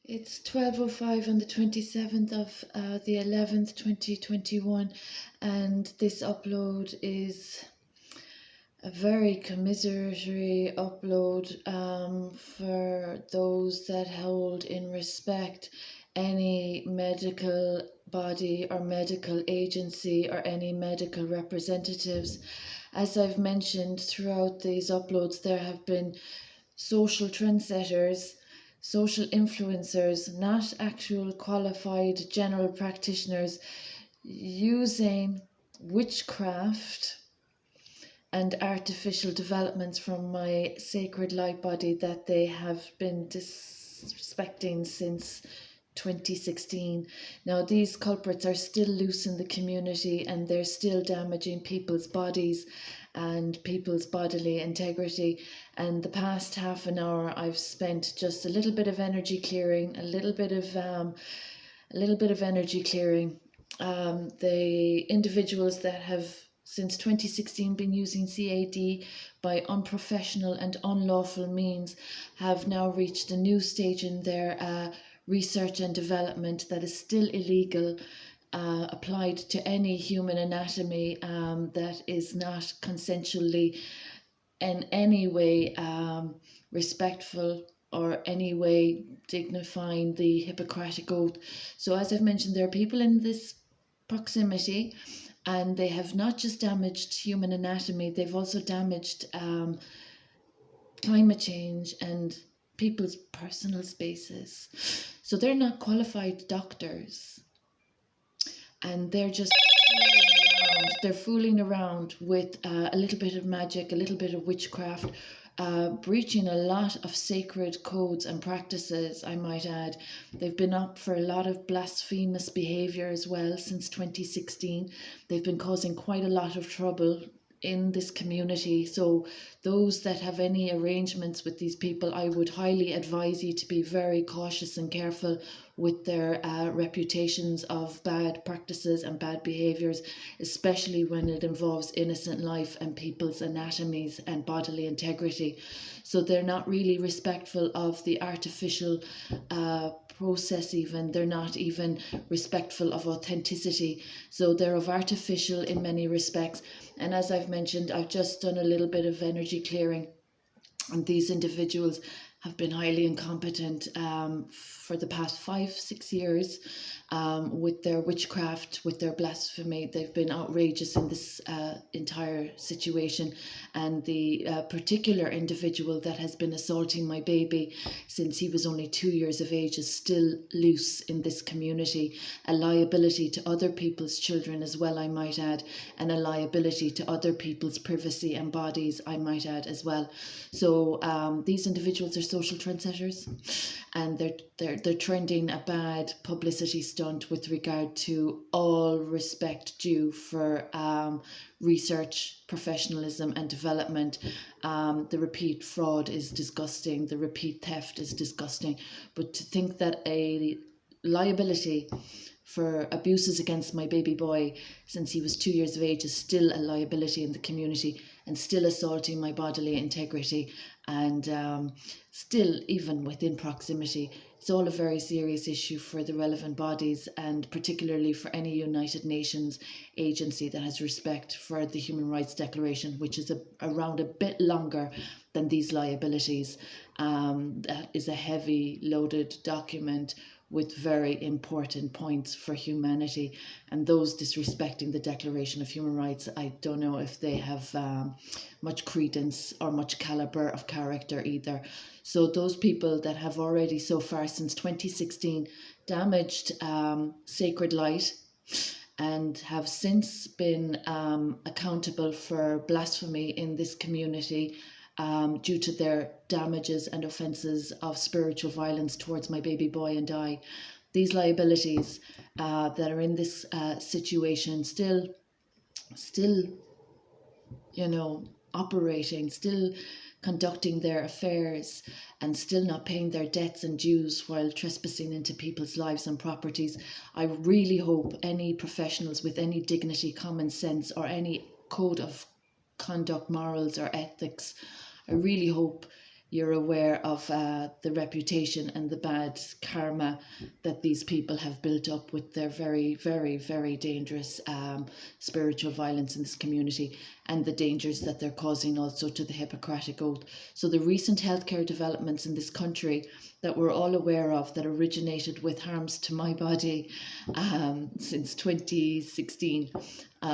It's 12:05 on the 27th of the 11th, 2021, and this upload is a very commiseratory upload for those that hold in respect any medical body or medical agency or any medical representatives. As I've mentioned throughout these uploads, there have been social trendsetters, social influencers, not actual qualified general practitioners, using witchcraft and artificial developments from my sacred light body that they have been disrespecting since 2016. Now, these culprits are still loose in the community and they're still damaging people's bodies and people's bodily integrity. And the past half an hour, I've spent just a little bit of energy clearing, a little bit of energy clearing. The individuals that have since 2016 been using CAD by unprofessional and unlawful means have now reached a new stage in their research and development that is still illegal, applied to any human anatomy that is not consensually in any way respectful or any way dignifying the Hippocratic Oath. So, as I've mentioned, there are people in this proximity, and they have not just damaged human anatomy, they've also damaged climate change and people's personal spaces. So, they're not qualified doctors, and they're just fooling around with a little bit of magic, a little bit of witchcraft, breaching a lot of sacred codes and practices, I might add. They've been up for a lot of blasphemous behaviour as well since 2016. They've been causing quite a lot of trouble in this community. So those that have any arrangements with these people, I would highly advise you to be very cautious and careful with their reputations of bad practices and bad behaviours, especially when it involves innocent life and people's anatomies and bodily integrity. So they're not really respectful of the artificial process, even. They're not even respectful of authenticity. So they're of artificial in many respects. And as I've mentioned, I've just done a little bit of energy clearing, and these individuals have been highly incompetent for the past 5-6 years with their witchcraft, with their blasphemy. They've been outrageous in this entire situation. And the particular individual that has been assaulting my baby since he was only 2 years of age is still loose in this community, a liability to other people's children as well, I might add, and a liability to other people's privacy and bodies, I might add as well. So these individuals are social trendsetters, and they're trending a bad publicity stunt with regard to all respect due for research, professionalism and development. The repeat fraud is disgusting, the repeat theft is disgusting, but to think that a liability for abuses against my baby boy since he was 2 years of age is still a liability in the community and still assaulting my bodily integrity and still even within proximity. It's all a very serious issue for the relevant bodies, and particularly for any United Nations agency that has respect for the Human Rights Declaration, which is around a bit longer than these liabilities. That is a heavy loaded document with very important points for humanity, and those disrespecting the Declaration of Human Rights, I don't know if they have much credence or much calibre of character either. So those people that have already so far since 2016 damaged sacred light and have since been accountable for blasphemy in this community due to their damages and offences of spiritual violence towards my baby boy and I. These liabilities that are in this situation still, operating, still conducting their affairs and still not paying their debts and dues while trespassing into people's lives and properties. I really hope any professionals with any dignity, common sense or any code of conduct, morals or ethics, I really hope you're aware of the reputation and the bad karma that these people have built up with their very, very, very dangerous spiritual violence in this community, and the dangers that they're causing also to the Hippocratic Oath. So the recent healthcare developments in this country that we're all aware of that originated with harms to my body since 2016